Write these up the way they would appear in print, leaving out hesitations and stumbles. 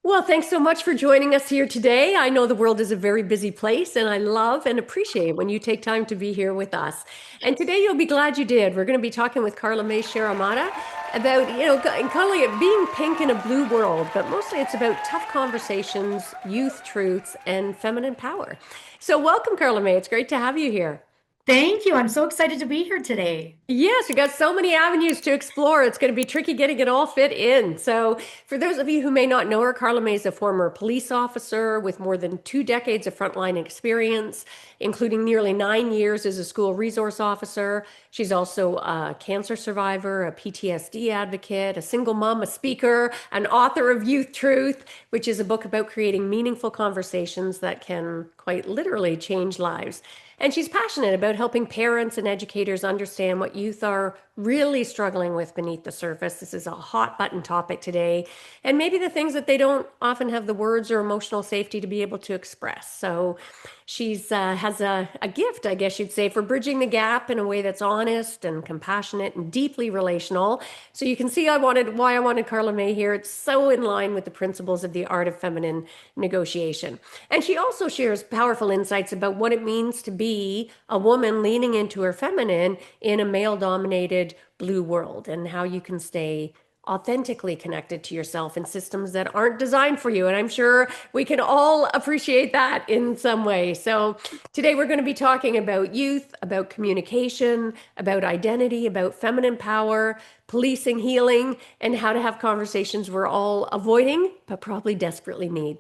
Well, thanks so much for joining us here today. I know the world is a very busy place, and I love and appreciate when you take time to be here with us. And today you'll be glad you did. We're going to be talking with Carlamay Sheremata about, and calling it being pink in a blue world, but mostly it's about tough conversations, youth truths, and feminine power. So welcome, Carlamay. It's great to have you here. Thank you. I'm so excited to be here today. Yes, we got so many avenues to explore. It's going to be tricky getting it all fit in. So, for those of you who may not know her, Carla May is a former police officer with more than 2 decades of frontline experience, including nearly 9 years as a school resource officer. She's also a cancer survivor, a PTSD advocate, a single mom, a speaker, an author of Youth Truth, which is a book about creating meaningful conversations that can quite literally change lives. And she's passionate about helping parents and educators understand what youth are really struggling with beneath the surface. This is a hot button topic today, and maybe the things that they don't often have the words or emotional safety to be able to express. So she's has a gift, I guess you'd say, for bridging the gap in a way that's honest and compassionate and deeply relational. So you can see why I wanted Carla May here. It's so in line with the principles of the art of feminine negotiation. And she also shares powerful insights about what it means to be a woman leaning into her feminine in a male dominated blue world, and how you can stay authentically connected to yourself in systems that aren't designed for you. And I'm sure we can all appreciate that in some way. So today we're going to be talking about youth, about communication, about identity, about feminine power, policing, healing, and how to have conversations we're all avoiding, but probably desperately need.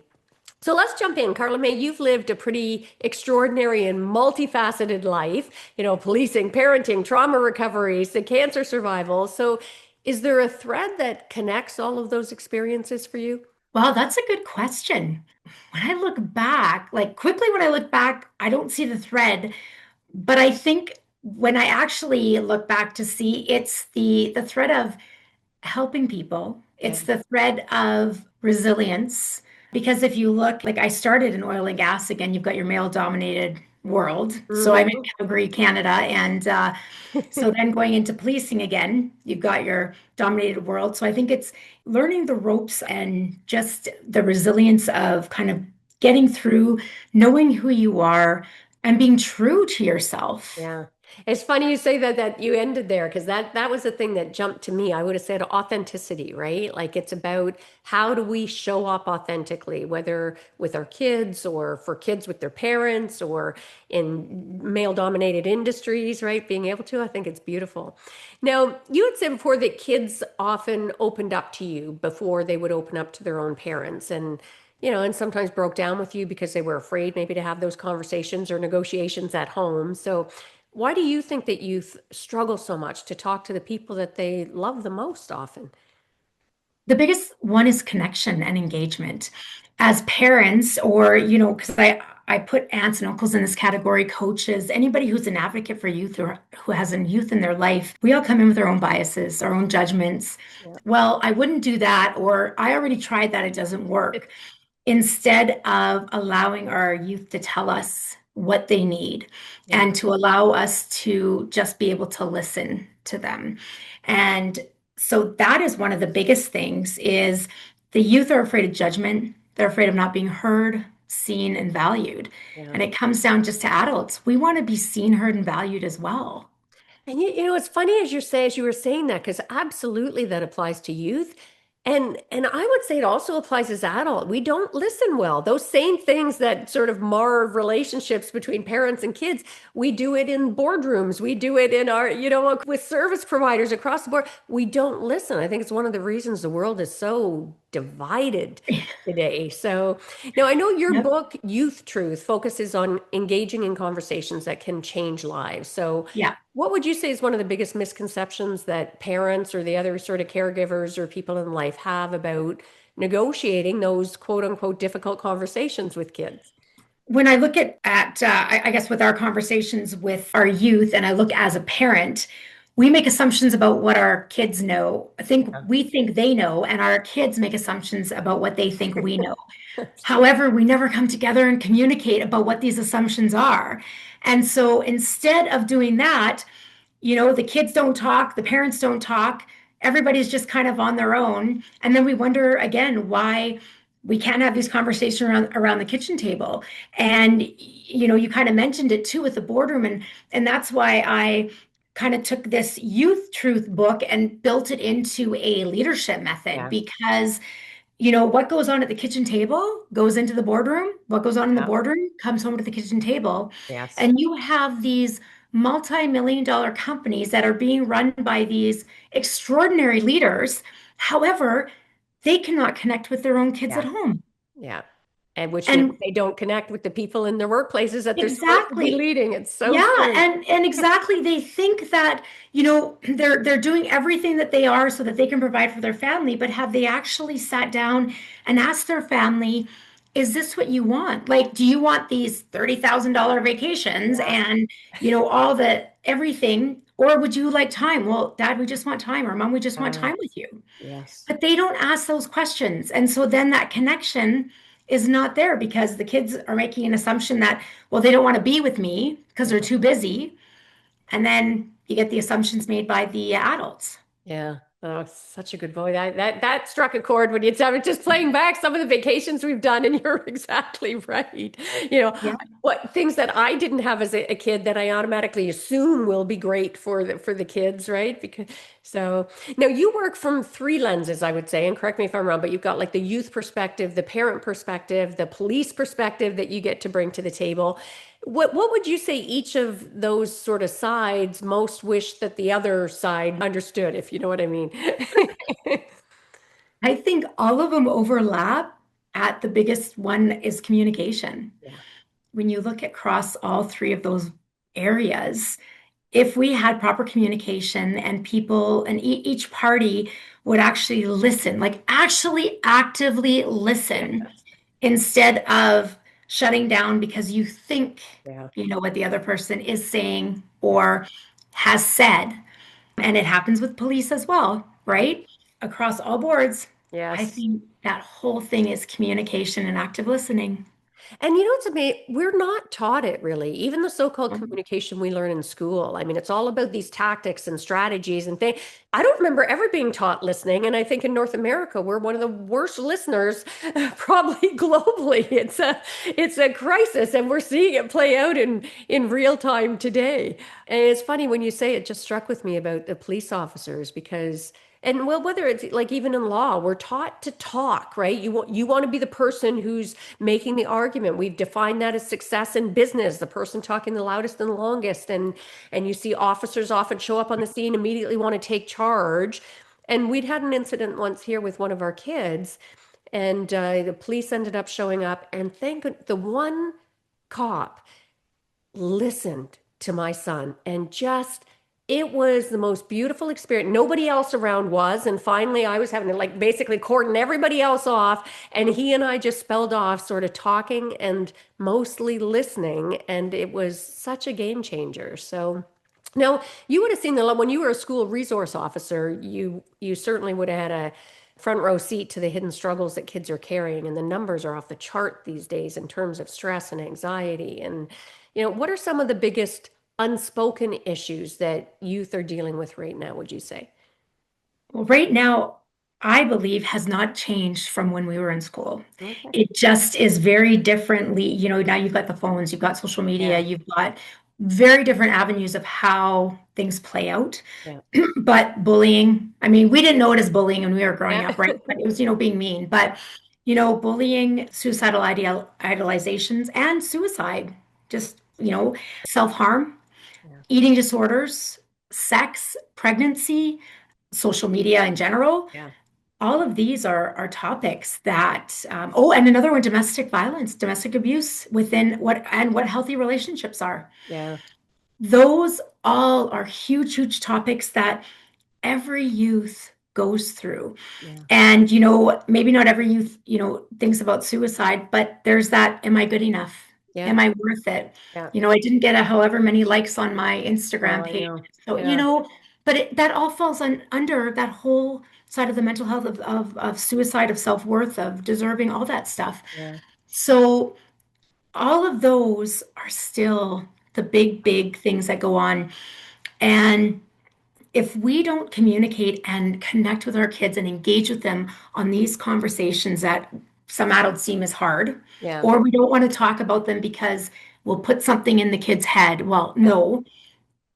So let's jump in. Carla May, you've lived a pretty extraordinary and multifaceted life, policing, parenting, trauma recoveries, the cancer survival. So is there a thread that connects all of those experiences for you? Well, that's a good question. When I look back, like quickly when I look back, I don't see the thread, but I think when I actually look back to see it's the thread of helping people. Yeah. It's the thread of resilience. Because if you look, like I started in oil and gas, again, you've got your male dominated world. So I'm in Hmm. Calgary, Canada. And so then going into policing again, you've got your dominated world. So I think it's learning the ropes and just the resilience of kind of getting through, knowing who you are, and being true to yourself. Yeah. It's funny you say that you ended there, because that was the thing that jumped to me. I would have said authenticity, right? Like it's about how do we show up authentically, whether with our kids or for kids with their parents or in male dominated industries, right? Being able to, I think it's beautiful. Now, you had said before that kids often opened up to you before they would open up to their own parents. And sometimes broke down with you because they were afraid maybe to have those conversations or negotiations at home. So, why do you think that youth struggle so much to talk to the people that they love the most often? The biggest one is connection and engagement. As parents, or, because I put aunts and uncles in this category, coaches, anybody who's an advocate for youth or who has a youth in their life, we all come in with our own biases, our own judgments. Yeah. Well, I wouldn't do that, or I already tried that, it doesn't work. Instead of allowing our youth to tell us what they need Yeah. and to allow us to just be able to listen to them. And so that is one of the biggest things is the youth are afraid of judgment. They're afraid of not being heard, seen, and valued. Yeah. And it comes down just to adults. We want to be seen, heard, and valued as well. And it's funny as you were saying that, because absolutely that applies to youth. And I would say it also applies as adult. We don't listen well. Those same things that sort of mar relationships between parents and kids, we do it in boardrooms. We do it in our, with service providers across the board. We don't listen. I think it's one of the reasons the world is so divided today. So now I know your Yep. book, Youth Truth, focuses on engaging in conversations that can change lives. So Yeah. what would you say is one of the biggest misconceptions that parents or the other sort of caregivers or people in life have about negotiating those quote unquote difficult conversations with kids? When I look I guess with our conversations with our youth, and I look as a parent, we make assumptions about what our kids know. I think Yeah. we think they know, and our kids make assumptions about what they think we know. Absolutely. However, we never come together and communicate about what these assumptions are. And so instead of doing that, the kids don't talk, the parents don't talk, everybody's just kind of on their own. And then we wonder again why we can't have these conversations around the kitchen table. And you kind of mentioned it too with the boardroom, and that's why I kind of took this youth truth book and built it into a leadership method, Yeah. because what goes on at the kitchen table goes into the boardroom. What goes on in the Yeah. boardroom comes home to the kitchen table. Yes. And you have these multi-million-dollar companies that are being run by these extraordinary leaders. However, they cannot connect with their own kids at Yeah. home. Yeah. And which means And they don't connect with the people in their workplaces that they're supposed to be exactly. leading. It's so Yeah, true. and exactly, they think that, they're doing everything that they are so that they can provide for their family, but have they actually sat down and asked their family, is this what you want? Like, do you want these $30,000 vacations Yeah. and, all the everything, or would you like time? Well, Dad, we just want time, or Mom, we just want Uh, time with you. yes. But they don't ask those questions. And so then that connection is not there, because the kids are making an assumption that, well, they don't want to be with me because they're too busy. And then you get the assumptions made by the adults. Yeah. Oh, such a good boy. That struck a chord when you said it, just playing back some of the vacations we've done, and you're exactly right. You know, Yeah. what things that I didn't have as a kid that I automatically assume will be great for the kids, right? Because so now you work from three lenses, I would say, and correct me if I'm wrong, but you've got like the youth perspective, the parent perspective, the police perspective that you get to bring to the table. What would you say each of those sort of sides most wish that the other side understood, if you know what I mean? I think all of them overlap. At the biggest one is communication. Yeah. When you look across all three of those areas, if we had proper communication and people and each party would actually listen, like actually actively listen, Yes. instead of shutting down because you think Yeah. you know what the other person is saying Yeah. or has said. And it happens with police as well, Yeah. right? Across all boards. I Yes. think that whole thing is communication and active listening. And to me, we're not taught it really. Even the so-called communication we learn in school. I mean, it's all about these tactics and strategies and things. I don't remember ever being taught listening. And I think in North America, we're one of the worst listeners, probably globally. It's a crisis, and we're seeing it play out in real time today. And it's funny when you say it, just struck with me about the police officers because. And well, whether it's like even in law, we're taught to talk, right? You want to be the person who's making the argument. We've defined that as success in business, the person talking the loudest and the longest. And you see officers often show up on the scene, immediately want to take charge. And we'd had an incident once here with one of our kids, and the police ended up showing up. And the one cop listened to my son and just it was the most beautiful experience. Nobody else around was. And finally, I was having to like basically cordon everybody else off. And he and I just spelled off, sort of talking and mostly listening. And it was such a game changer. So now you would have seen when you were a school resource officer, you certainly would have had a front row seat to the hidden struggles that kids are carrying. And the numbers are off the chart these days in terms of stress and anxiety. And what are some of the biggest unspoken issues that youth are dealing with right now, would you say? Well, right now, I believe has not changed from when we were in school. Okay. It just is very differently. Now you've got the phones, you've got social media, Yeah. you've got very different avenues of how things play out. Yeah. But bullying, I mean, we didn't know it as bullying when we were growing Yeah. up, right? But it was, being mean. But, bullying, suicidal idealizations, and suicide, just, self-harm, Yeah. eating disorders, sex, pregnancy, social media in general. Yeah. All of these are topics that, oh, and another one, domestic violence, domestic abuse within what healthy relationships are. Yeah. Those all are huge, huge topics that every youth goes through. Yeah. And, maybe not every youth, thinks about suicide, but there's that, am I good enough? Yeah. Am I worth it? Yeah. I didn't get a however many likes on my Oh, Instagram I page. know. So, Yeah. but that all falls under that whole side of the mental health of suicide, of self-worth, of deserving, all that stuff. Yeah. So all of those are still the big, big things that go on. And if we don't communicate and connect with our kids and engage with them on these conversations that some adults deem as hard, Yeah. or we don't want to talk about them because we'll put something in the kid's head. Well, Yeah. no,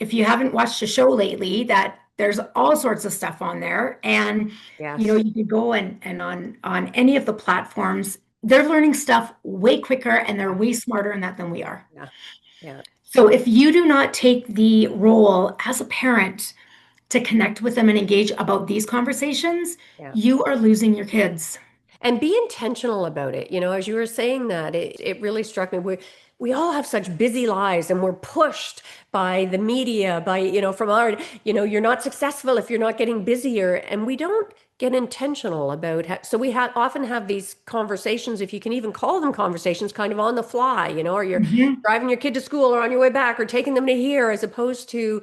if you haven't watched a show lately, that there's all sorts of stuff on there, and Yes. you could go and on any of the platforms, they're learning stuff way quicker and they're Yeah. way smarter in that than we are. Yeah. Yeah. So if you do not take the role as a parent to connect with them and engage about these conversations, Yeah. you are losing your kids. And be intentional about it. As you were saying that, it really struck me. We all have such busy lives and we're pushed by the media, by, from our, you're not successful if you're not getting busier. And we don't get intentional about so we often have these conversations, if you can even call them conversations, kind of on the fly, or you're Mhm. driving your kid to school or on your way back or taking them to here, as opposed to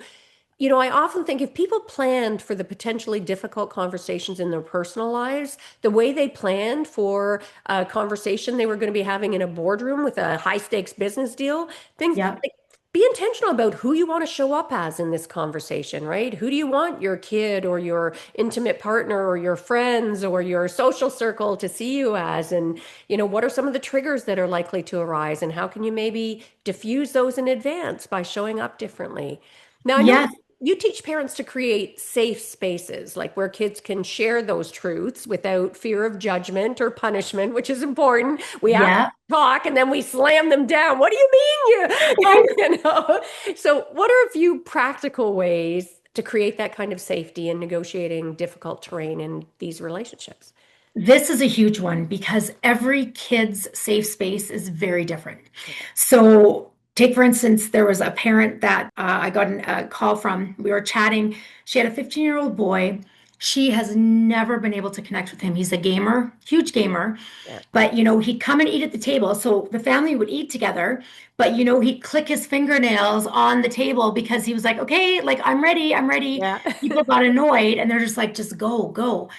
I often think if people planned for the potentially difficult conversations in their personal lives, the way they planned for a conversation they were going to be having in a boardroom with a high stakes business deal, things Yeah. like be intentional about who you want to show up as in this conversation, right? Who do you want your kid or your intimate partner or your friends or your social circle to see you as? And, what are some of the triggers that are likely to arise? And how can you maybe diffuse those in advance by showing up differently? Now, I know Yes. you teach parents to create safe spaces, like where kids can share those truths without fear of judgment or punishment, which is important. We have to Yeah. talk and then we slam them down. What do you mean I So, what are a few practical ways to create that kind of safety in negotiating difficult terrain in these relationships? This is a huge one because every kid's safe space is very different. So, take for instance, there was a parent that I got a call from. We were chatting. She had a 15-year-old boy. She has never been able to connect with him. He's a gamer, huge gamer. Yeah. But, he'd come and eat at the table. So the family would eat together. But, he'd click his fingernails on the table because he was like, okay, like, I'm ready. I'm ready. Yeah. People got annoyed and they're just like, just go, go.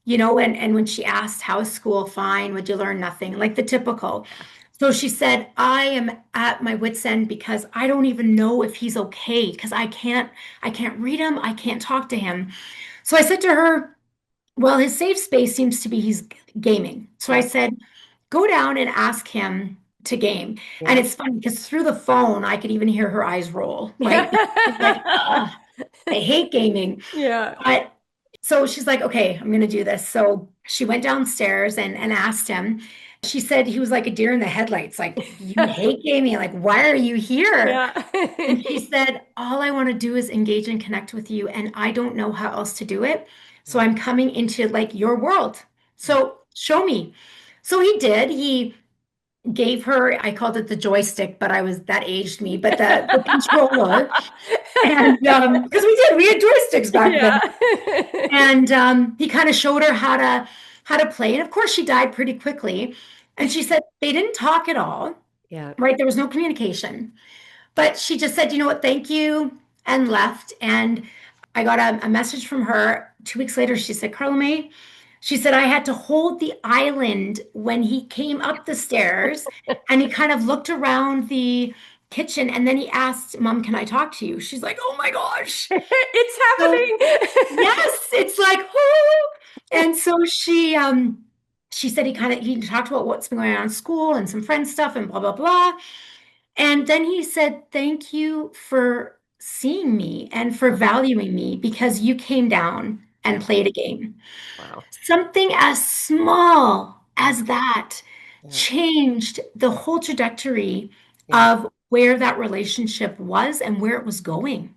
And when she asked, how's school? Fine. Would you learn nothing? Like the typical. So she said, I am at my wit's end because I don't even know if he's okay because I can't read him. I can't talk to him. So I said to her, well, his safe space seems to be he's gaming. So I Yeah. said, go down and ask him to game. And Yeah. it's funny because through the phone, I could even hear her eyes roll, right? Because she's like, Yeah. I hate gaming. Yeah. But so she's like, okay, I'm going to do this. So she went downstairs and asked him. She said he was like a deer in the headlights. Like, you hate gaming. Like, why are you here? Yeah. And she said, all I want to do is engage and connect with you. And I don't know how else to do it. So Yeah. I'm coming into like your world. Yeah. So show me. So he did. He gave her, I called it the joystick, but that aged me, but the controller. And because we had joysticks back Yeah. then. And he kind of showed her how to play. And of course, she died pretty quickly. And she said they didn't talk at all, Yeah. right? There was no communication. But she just said, you know what, thank you, and left. And I got a message from her 2 weeks later. She said, Carlamay, she said, I had to hold the island when he came up the stairs and he kind of looked around the kitchen and then he asked, Mom, can I talk to you? She's like, oh my gosh. It's So happening. yes, it's like, oh. And so she said he talked about what's been going on in school and some friend stuff and blah blah blah. And then he said, thank you for seeing me and for valuing me because you came down Yeah. and played a game. Wow. Something as small Yeah. as that Yeah. changed the whole trajectory Yeah. of where that relationship was and where it was going.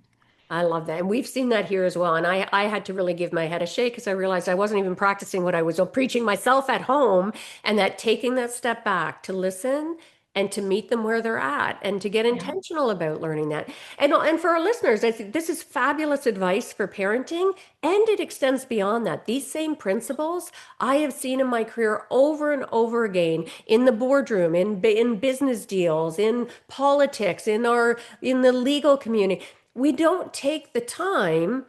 I love that. And we've seen that here as well. And I had to really give my head a shake because I realized I wasn't even practicing what I was preaching myself at home, and that taking that step back to listen and to meet them where they're at and to get Yeah. intentional about learning that. And for our listeners, I think this is fabulous advice for parenting, and it extends beyond that. These same principles I have seen in my career over and over again in the boardroom, in business deals, in politics, in the legal community. We don't take the time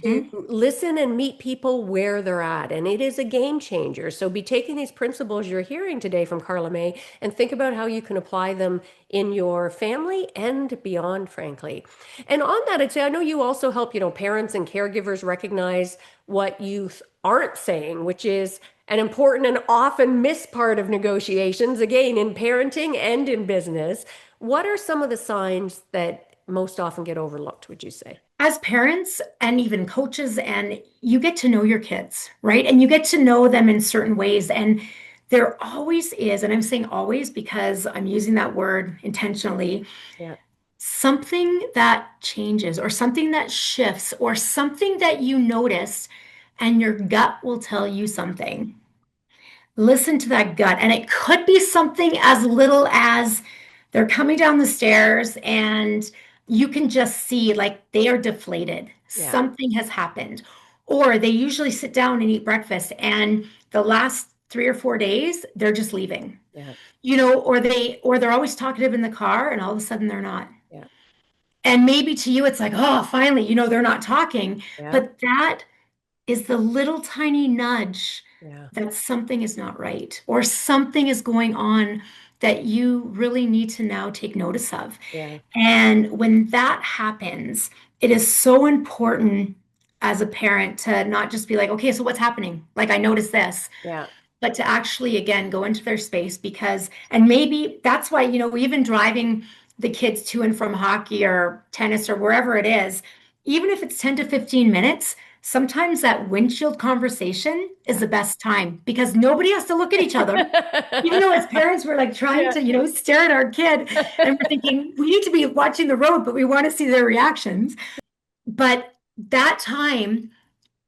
to Hmm. listen and meet people where they're at. And it is a game changer. So be taking these principles you're hearing today from Carla May and think about how you can apply them in your family and beyond, frankly. And on that, I'd say I know you also help, parents and caregivers recognize what youth aren't saying, which is an important and often missed part of negotiations, again, in parenting and in business. What are some of the signs that most often get overlooked, would you say? As parents and even coaches, and you get to know your kids, right? And you get to know them in certain ways. And there always is, and I'm saying always because I'm using that word intentionally, Yeah, something that changes or something that shifts or something that you notice, and your gut will tell you something. Listen to that gut. And it could be something as little as they're coming down the stairs and you can just see like they are deflated. yeah, Something has happened. Or they usually sit down and eat breakfast, and the last 3 or 4 days, they're just leaving. yeah, Or they're always talkative in the car and all of a sudden they're not. yeah, And maybe to you it's like, oh, finally, they're not talking. yeah, But that is the little tiny nudge yeah, that something is not right or something is going on that you really need to now take notice of. yeah, And when that happens, it is so important as a parent to not just be like, okay, so what's happening? Like, I noticed this, yeah, but to actually again go into their space, because and maybe that's why even driving the kids to and from hockey or tennis or wherever it is, even if it's 10 to 15 minutes, sometimes that windshield conversation is yeah. the best time because nobody has to look at each other. Even though as parents we're like trying Yeah. to stare at our kid and we're thinking we need to be watching the road, but we want to see their reactions. But that time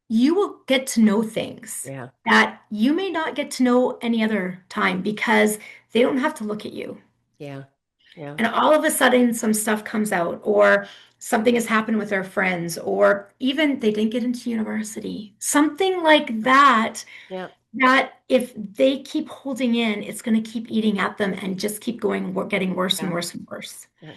you will get to know things Yeah, that you may not get to know any other time because they don't have to look at you. yeah, yeah, And all of a sudden, some stuff comes out, or something has happened with their friends, or even they didn't get into university. Something like that, yeah, that if they keep holding in, it's going to keep eating at them and just keep going, getting worse and yeah, worse and worse. yeah.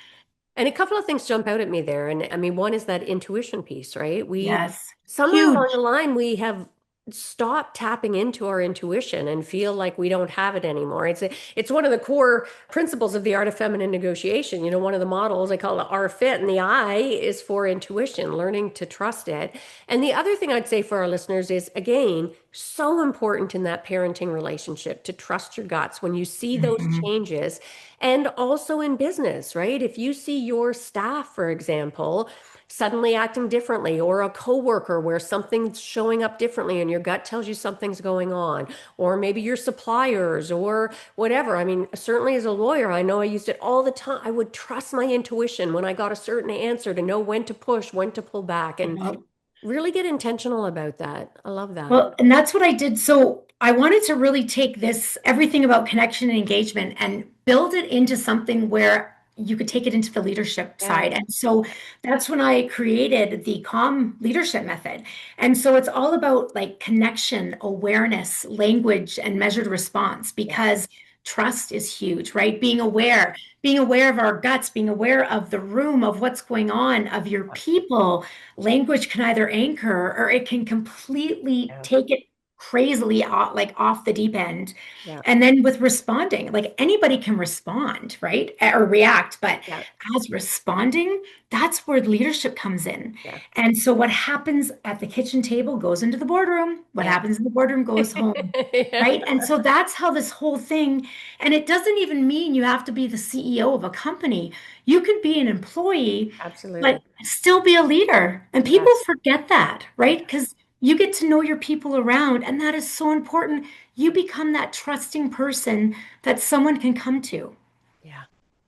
And a couple of things jump out at me there. And I mean, one is that intuition piece, right? Yes. Somewhere along the Huge. line, we have stopped tapping into our intuition and feel like we don't have it anymore. It's one of the core principles of the art of feminine negotiation. One of the models I call it R-FIT, and the I is for intuition, learning to trust it. And the other thing I'd say for our listeners is, again, so important in that parenting relationship to trust your guts when you see those Mhm. changes. And also in business, right? If you see your staff, for example, suddenly acting differently, or a coworker where something's showing up differently and your gut tells you something's going on, or maybe your suppliers or whatever. I mean, certainly as a lawyer, I know I used it all the time. I would trust my intuition when I got a certain answer to know when to push, when to pull back, and Yep. really get intentional about that. I love that. Well, and that's what I did. So I wanted to really take this, everything about connection and engagement, and build it into something where you could take it into the leadership Yeah, side. And so that's when I created the calm leadership method. And so it's all about like connection, awareness, language, and measured response, yeah, because trust is huge, right? Being aware of our guts, being aware of the room, of what's going on, of your people. Language can either anchor or it can completely yeah, take it crazily off, like off the deep end. yeah, And then with responding, like anybody can respond, right? Or react, but yeah, as responding, that's where leadership comes in. yeah, And so what happens at the kitchen table goes into the boardroom. What yeah. happens in the boardroom goes home. Yeah, Right. And so that's how this whole thing, and it doesn't even mean you have to be the CEO of a company. You can be an employee, but absolutely. still be a leader. And people Yes. forget that, right? Because you get to know your people around, and that is so important. You become that trusting person that someone can come to. Yeah.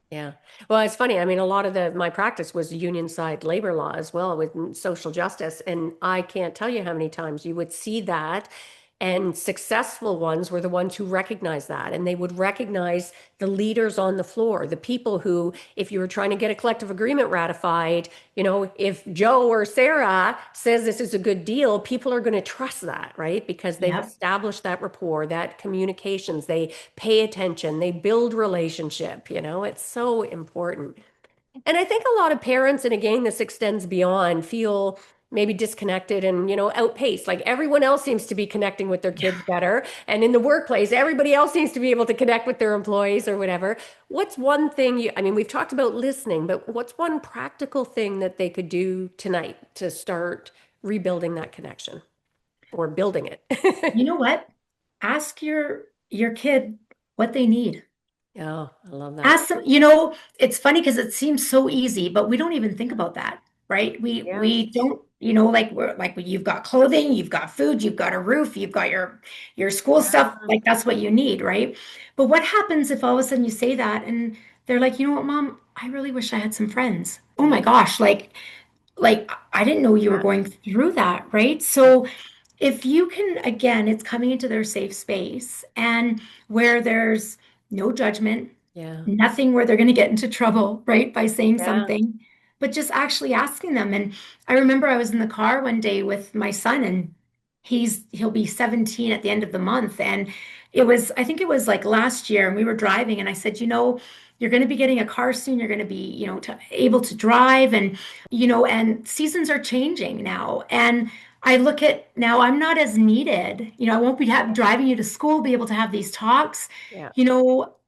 Yeah. Well, it's funny. I mean, a lot of my practice was union side labor law as well with social justice. And I can't tell you how many times you would see that. And successful ones were the ones who recognized that. And they would recognize the leaders on the floor, the people who, if you were trying to get a collective agreement ratified, if Joe or Sarah says this is a good deal, people are going to trust that, right? Because they've Yep. established that rapport, that communications, they pay attention, they build relationship, it's so important. And I think a lot of parents, and again, this extends beyond, feel maybe disconnected and, outpaced. Like everyone else seems to be connecting with their kids better. And in the workplace, everybody else seems to be able to connect with their employees or whatever. What's one thing I mean, we've talked about listening, but what's one practical thing that they could do tonight to start rebuilding that connection or building it? You know what? Ask your kid what they need. Oh, I love that. Ask them, it's funny because it seems so easy, but we don't even think about that, right? We Yeah. we don't, like we're like you've got clothing, you've got food, you've got a roof, you've got your school stuff, Yeah. like that's what you need, right? But what happens if all of a sudden you say that and they're like, you know what, Mom, I really wish I had some friends. Oh Yeah. my gosh, like I didn't know you were Yeah. going through that, right? So if you can, again, it's coming into their safe space and where there's no judgment, Yeah. nothing where they're going to get into trouble, right, by saying Yeah. something, but just actually asking them. And I remember I was in the car one day with my son, and he'll be 17 at the end of the month. And I think it was like last year, and we were driving, and I said, you're going to be getting a car soon. You're going to be, able to drive, and and seasons are changing now. And I look at now, I'm not as needed. I won't be driving you to school, be able to have these talks. Yeah.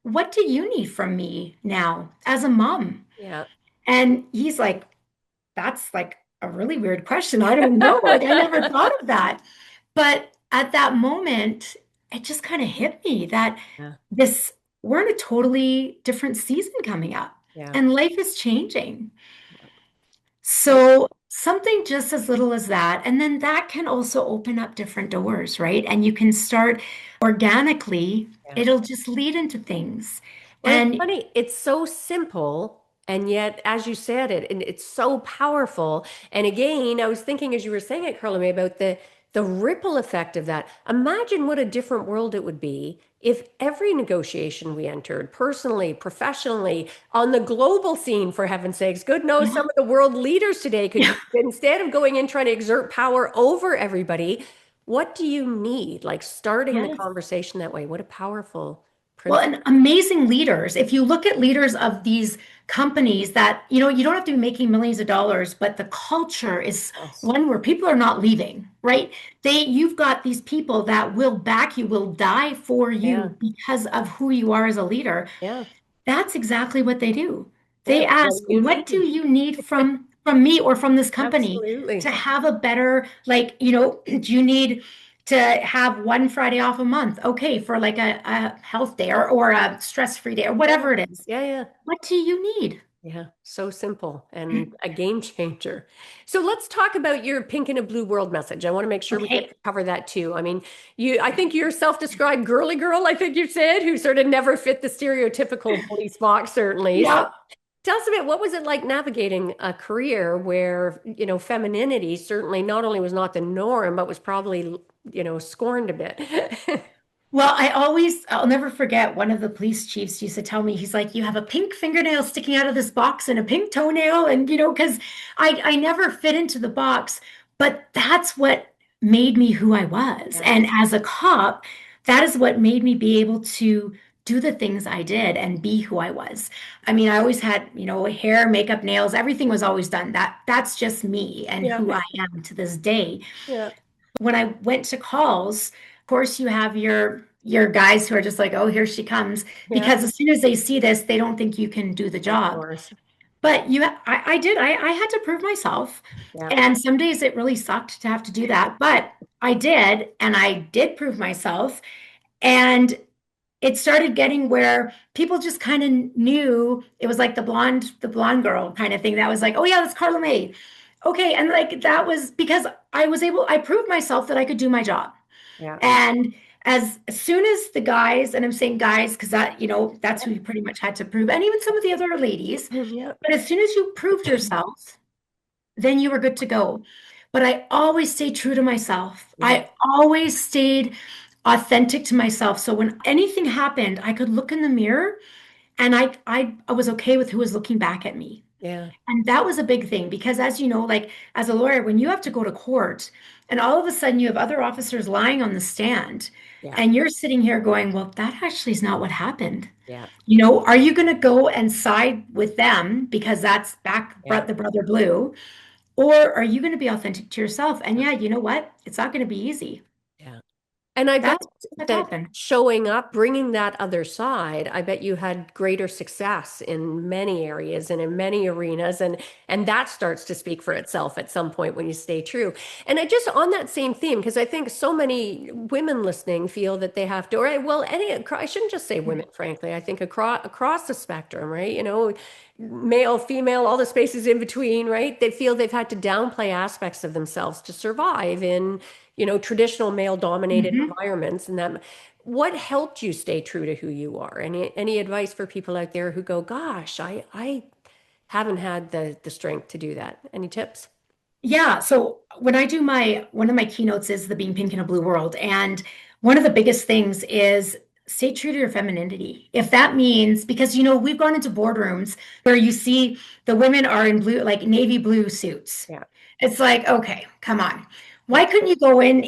What do you need from me now as a mom? Yeah. And he's like, that's like a really weird question. I don't know. Like, I never thought of that. But at that moment, it just kind of hit me that Yeah. this, we're in a totally different season coming up, Yeah. and life is changing. Yeah. So something just as little as that, and then that can also open up different doors, right? And you can start organically, Yeah. it'll just lead into things. Well, it's And funny. It's so simple, and yet, as you said it, and it's so powerful. And again, I was thinking as you were saying it, Carla May, about the ripple effect of that. Imagine what a different world it would be if every negotiation we entered, personally, professionally, on the global scene, for heaven's sakes, good knows yeah, some of the world leaders today could yeah, use, instead of going in trying to exert power over everybody, what do you need? Like starting the yes. conversation that way. What a powerful Well, principle. and amazing leaders. If you look at leaders of these companies that, you don't have to be making millions of dollars, but the culture is Yes. one where people are not leaving, right? You've got these people that will back you, will die for Yeah. you because of who you are as a leader. Yeah. That's exactly what they do. Yeah. They What ask, do you what do need? you need from me or from this company to Absolutely. have a better, like, do you need to have one Friday off a month? Okay, for like a health day or a stress-free day or Yeah. whatever it is. Yeah. Yeah. What do you need? Yeah. So simple and a game changer. So let's talk about your pink and a blue world message. I want to make sure we get Okay. to cover that too. I mean, I think you're self-described girly girl, I think you said, who sort of never fit the stereotypical police box, certainly. So Yeah. tell us a bit, what was it like navigating a career where, femininity certainly not only was not the norm, but was probably, scorned a bit? Well, I'll never forget one of the police chiefs used to tell me, he's like, you have a pink fingernail sticking out of this box and a pink toenail. And, because I never fit into the box, but that's what made me who I was. Yeah. And as a cop, that is what made me be able to do the things I did and be who I was. I mean, I always had, hair, makeup, nails, everything was always done. That's just me and Yeah. who I am to this day. Yeah. When I went to calls, of course, you have your guys who are just like, oh, here she comes, Yeah. because as soon as they see this, they don't think you can do the Of job. course. But I did. I had to prove myself, Yeah. and some days it really sucked to have to do that, but I did, and I did prove myself, and it started getting where people just kind of knew it was like the blonde girl kind of thing. That was like, oh yeah, that's Carla May. Okay, and like that was because I proved myself that I could do my job. Yeah. And as soon as the guys, and I'm saying guys because that's who you pretty much had to prove, and even some of the other ladies, Yeah. but as soon as you proved yourself, then you were good to go. But I always stayed true to myself. Yeah. I always stayed authentic to myself. So when anything happened, I could look in the mirror and I was okay with who was looking back at me. Yeah. And that was a big thing because, as you know, like as a lawyer, when you have to go to court and all of a sudden you have other officers lying on the stand Yeah. and you're sitting here going, well, that actually is not what happened. Yeah. Are you going to go and side with them because that's back Yeah. the brother blue? Or are you going to be authentic to yourself? And yeah, you know what? It's not going to be easy. Yeah. And I bet That's what's that happen. showing up, bringing that other side, I bet you had greater success in many areas and in many arenas, and that starts to speak for itself at some point when you stay true. And I just on that same theme, because I think so many women listening feel that they have to, or well, any I shouldn't just say women, frankly. I think across the spectrum, right? Male, female, all the spaces in between, right? They feel they've had to downplay aspects of themselves to survive in traditional male dominated Mhm. environments. And that, what helped you stay true to who you are? Any advice for people out there who go, gosh, I haven't had the strength to do that. Any tips? Yeah, so when I do my one of my keynotes is the Being Pink in a Blue World, and one of the biggest things is stay true to your femininity. If that means because we've gone into boardrooms where you see the women are in blue, like navy blue suits. Yeah, It's like, okay, come on. Why yeah, couldn't you go in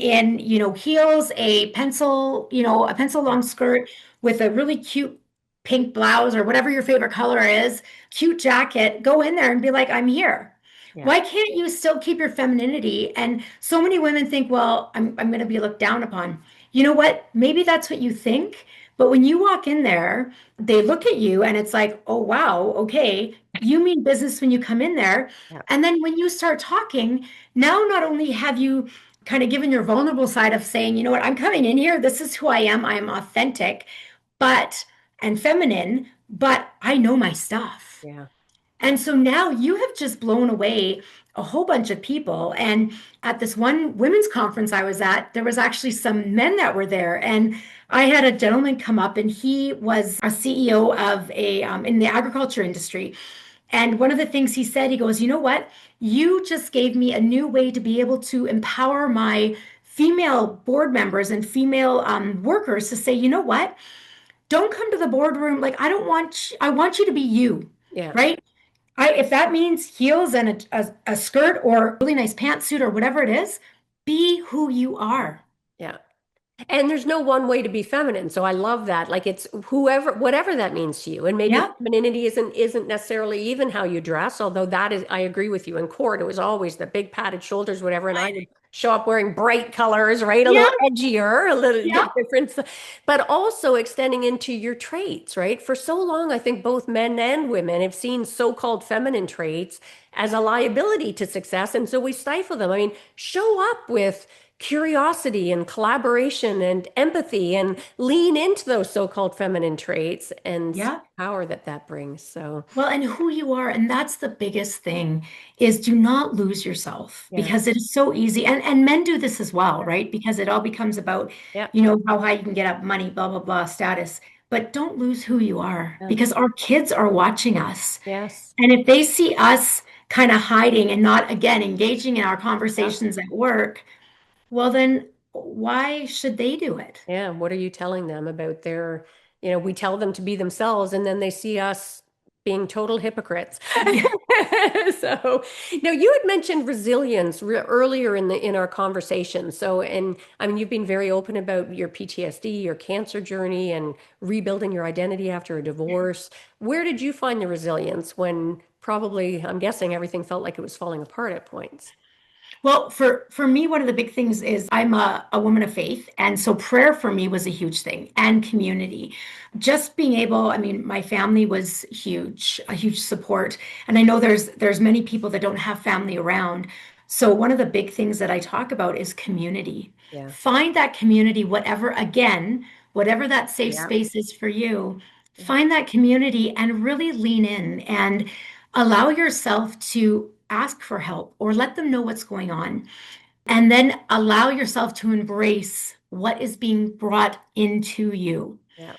heels, a pencil yeah, long skirt with a really cute pink blouse or whatever your favorite color is, cute jacket, go in there and be like, I'm here. yeah, Why can't you still keep your femininity? And so many women think, well, I'm going to be looked down upon. You know what? Maybe that's what you think. But when you walk in there, they look at you and it's like, oh, wow, okay, you mean business when you come in there. yeah, And then when you start talking, now not only have you kind of given your vulnerable side of saying, you know what, I'm coming in here, this is who I am authentic, but and feminine, but I know my stuff. yeah, And so now you have just blown away a whole bunch of people. And at this one women's conference I was at, there was actually some men that were there. And I had a gentleman come up, and he was a CEO of a in the agriculture industry. And one of the things he said, he goes, you know what? You just gave me a new way to be able to empower my female board members and female workers to say, you know what? Don't come to the boardroom. Like, I want you to be you, yeah, right? If that means heels and a skirt or a really nice pantsuit or whatever it is, be who you are. yeah. And there's no one way to be feminine. So I love that. Like it's whoever, whatever that means to you. And maybe Yeah. femininity isn't necessarily even how you dress, although that is, I agree with you. In court, it was always the big padded shoulders, whatever. And I would show up wearing bright colors, right? A Yeah. little edgier, a little Yeah. different, but also extending into your traits, right? For so long, I think both men and women have seen so-called feminine traits as a liability to success. And so we stifle them. I mean, show up with curiosity and collaboration and empathy and lean into those so-called feminine traits and see Yeah. the power that brings. So, Well, and who you are, and that's the biggest thing is do not lose yourself yeah. because it is so easy. And men do this as well, right? Because it all becomes about, Yeah. how high you can get up, money, blah, blah, blah, status. But don't lose who you are Yeah. because our kids are watching us. Yes. And if they see us kind of hiding and not, again, engaging in our Yeah. conversations at work, well, then why should they do it? Yeah. What are you telling them about we tell them to be themselves and then they see us being total hypocrites. Yeah. So, now you had mentioned resilience earlier in our conversation. So, and I mean, you've been very open about your PTSD, your cancer journey, and rebuilding your identity after a divorce. Where did you find the resilience when probably, I'm guessing, everything felt like it was falling apart at points? Well, for me, one of the big things is I'm a woman of faith. And so prayer for me was a huge thing and community. Just being able, I mean, my family was huge, a huge support. And I know there's many people that don't have family around. So one of the big things that I talk about is community. Yeah. Find that community, whatever that safe Yeah. space is for you, Yeah. find that community and really lean in and allow yourself to ask for help or let them know what's going on. And then allow yourself to embrace what is being brought into you. Yeah,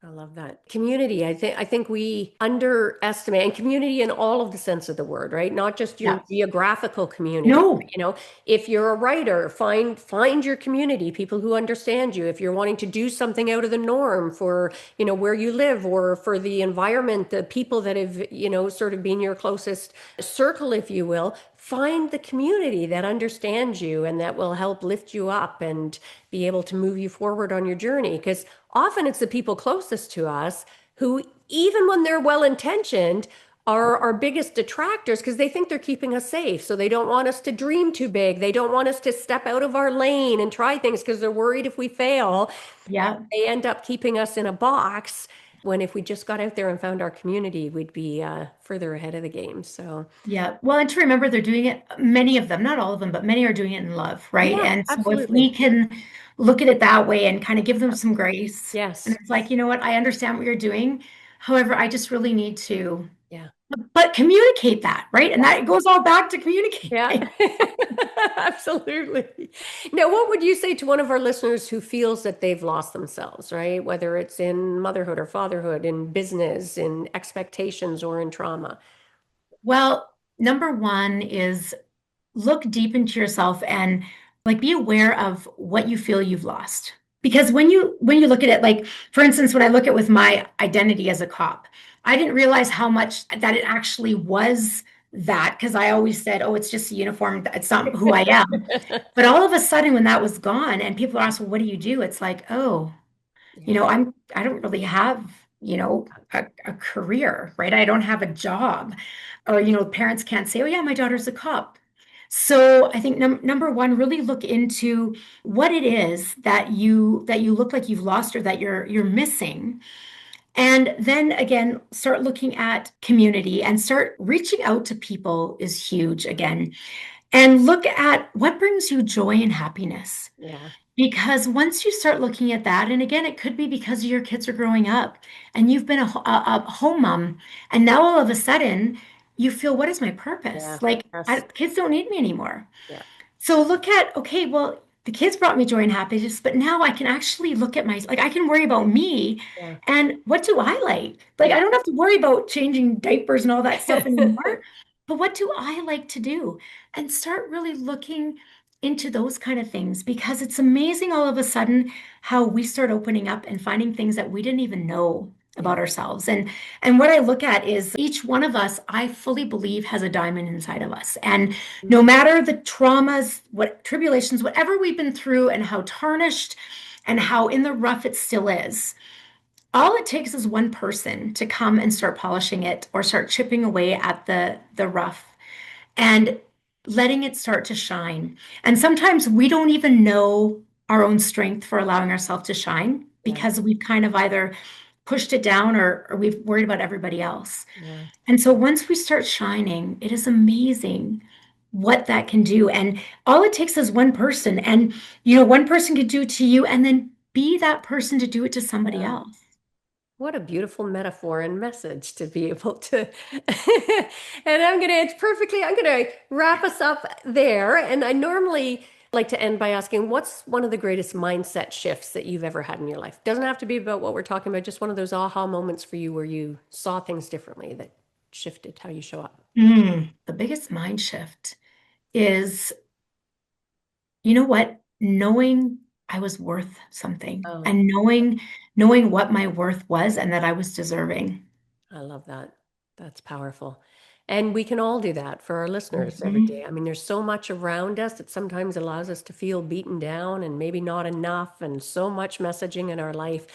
I love that. Community, I think we underestimate and community in all of the sense of the word, right? Not just your Yeah. geographical community. No. If you're a writer, find your community, people who understand you. If you're wanting to do something out of the norm for, where you live or for the environment, the people that have, sort of been your closest circle, if you will, find the community that understands you and that will help lift you up and be able to move you forward on your journey. Because often it's the people closest to us who, even when they're well intentioned, are our biggest detractors because they think they're keeping us safe. So they don't want us to dream too big. They don't want us to step out of our lane and try things because they're worried if we fail, Yeah. they end up keeping us in a box when if we just got out there and found our community, we'd be further ahead of the game. So, Yeah. Well, and to remember they're doing it, many of them, not all of them, but many are doing it in love, right? yeah, And so if absolutely. we can look at it that way and kind of give them some grace, and Yes. it's like, you know what, I understand what you're doing. However, I just really need to, Yeah. but communicate that, right? And that goes all back to Yeah. communicating. Absolutely. Now, what would you say to one of our listeners who feels that they've lost themselves, right? Whether it's in motherhood or fatherhood, in business, in expectations, or in trauma? Well, number one is look deep into yourself and like be aware of what you feel you've lost. Because when you look at it, like for instance, when I look at with my identity as a cop, I didn't realize how much that it actually was that because I always said, oh, it's just a uniform, it's not who I am. But all of a sudden, when that was gone and people are asked, well, what do you do? It's like, oh, Yeah. I don't really have, a career, right? I don't have a job. Or, parents can't say, oh yeah, my daughter's a cop. So I think number one, really look into what it is that you look like you've lost or that you're missing. And then again, start looking at community and start reaching out to people is huge again. And look at what brings you joy and happiness. Yeah. Because once you start looking at that, and again, it could be because your kids are growing up and you've been a home mom, and now all of a sudden you feel, what is my Yeah. purpose? Like, Yes. kids don't need me anymore. Yeah. So look at, okay, well, the kids brought me joy and happiness, but now I can actually look at like, I can worry about me Yeah. and what do I like? Like, Yeah. I don't have to worry about changing diapers and all that stuff anymore. But what do I like to do? And start really looking into those kind of things because it's amazing all of a sudden how we start opening up and finding things that we didn't even know Yeah. about ourselves. And what I look at is each one of us, I fully believe, has a diamond inside of us. And no matter the traumas, what tribulations, whatever we've been through, and how tarnished and how in the rough it still is, all it takes is one person to come and start polishing it or start chipping away at the rough and letting it start to shine. And sometimes we don't even know our own strength for allowing ourselves to shine Yeah. because we've kind of either pushed it down or we've worried about everybody else. Yeah. And so once we start shining, it is amazing what that can do. And all it takes is one person. And, one person could do it to you and then be that person to do it to somebody Yeah. else. What a beautiful metaphor and message to be able to. And I'm gonna wrap us up there. And I normally like to end by asking, what's one of the greatest mindset shifts that you've ever had in your life? Doesn't have to be about what we're talking about, just one of those aha moments for you where you saw things differently that shifted how you show up. The biggest mind shift is, you know what? Knowing I was worth something Oh, and knowing what my worth was and that I was deserving. I love that. That's powerful. And we can all do that for our listeners every day. Mhm. I mean, there's so much around us that sometimes allows us to feel beaten down and maybe not enough, and so much messaging in our life.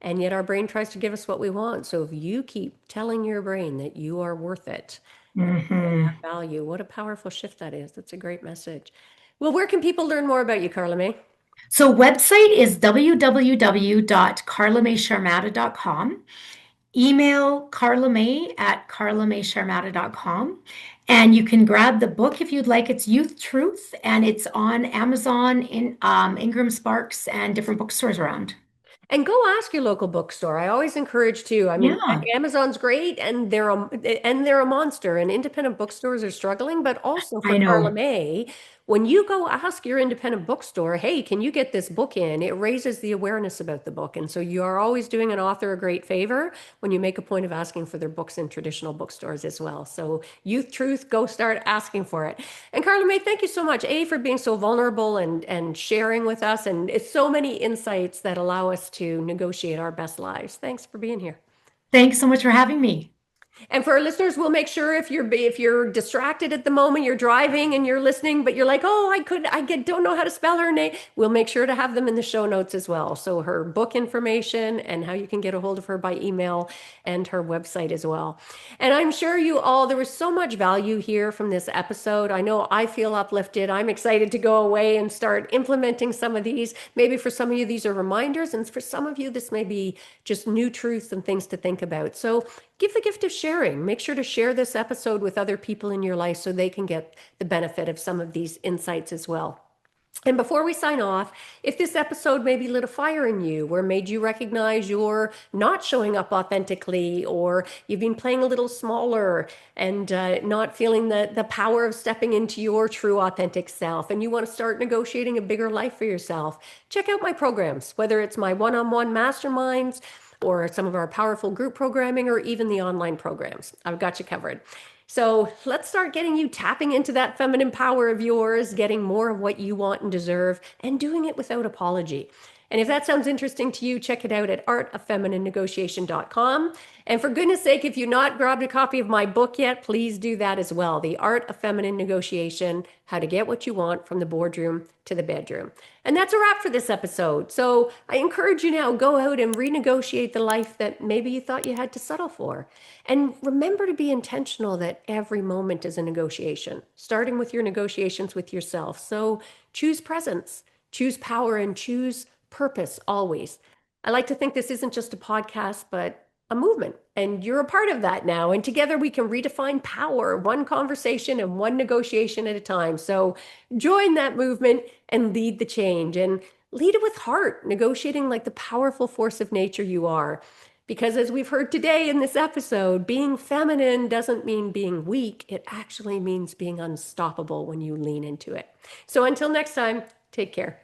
And yet our brain tries to give us what we want. So if you keep telling your brain that you are worth it and Mhm. have value, what a powerful shift that is. That's a great message. Well, where can people learn more about you, Carla May? So website is www.carlamaysheremata.com. Email carlamay@carlamaysheremata.com. And you can grab the book if you'd like. It's Youth Truth, and it's on Amazon, Ingram Sparks, and different bookstores around. And go ask your local bookstore. I always encourage to. I mean, Yeah, Amazon's great, and they're a monster. And independent bookstores are struggling, but also for I Carla know. May, when you go ask your independent bookstore, "Hey, can you get this book in?" It raises the awareness about the book, and so you are always doing an author a great favor when you make a point of asking for their books in traditional bookstores as well. So, Youth Truth, go start asking for it. And Carla May, thank you so much, A, for being so vulnerable and sharing with us. And it's so many insights that allow us to negotiate our best lives. Thanks for being here. Thanks so much for having me. And for our listeners, we'll make sure if you're distracted at the moment, you're driving and you're listening, but you're like, oh, don't know how to spell her name. We'll make sure to have them in the show notes as well. So her book information and how you can get a hold of her by email and her website as well. And I'm sure there was so much value here from this episode. I know I feel uplifted. I'm excited to go away and start implementing some of these. Maybe for some of you, these are reminders, and for some of you, this may be just new truths and things to think about. So give the gift of sharing. Make sure to share this episode with other people in your life so they can get the benefit of some of these insights as well. And before we sign off, if this episode maybe lit a fire in you or made you recognize you're not showing up authentically, or you've been playing a little smaller and not feeling the power of stepping into your true authentic self, and you want to start negotiating a bigger life for yourself, check out my programs, whether it's my one-on-one masterminds or some of our powerful group programming or even the online programs. I've got you covered. So let's start getting you tapping into that feminine power of yours, getting more of what you want and deserve, and doing it without apology. And if that sounds interesting to you, check it out at artoffemininenegotiation.com. And for goodness sake, if you've not grabbed a copy of my book yet, please do that as well. The Art of Feminine Negotiation, How to Get What You Want from the Boardroom to the Bedroom. And that's a wrap for this episode. So I encourage you now, go out and renegotiate the life that maybe you thought you had to settle for. And remember to be intentional that every moment is a negotiation, starting with your negotiations with yourself. So choose presence, choose power, and choose purpose always. I like to think this isn't just a podcast, but a movement, and you're a part of that now. And together we can redefine power, one conversation and one negotiation at a time. So join that movement and lead the change, and lead it with heart, negotiating like the powerful force of nature you are. Because as we've heard today in this episode, being feminine doesn't mean being weak. It actually means being unstoppable when you lean into it. So until next time, take care.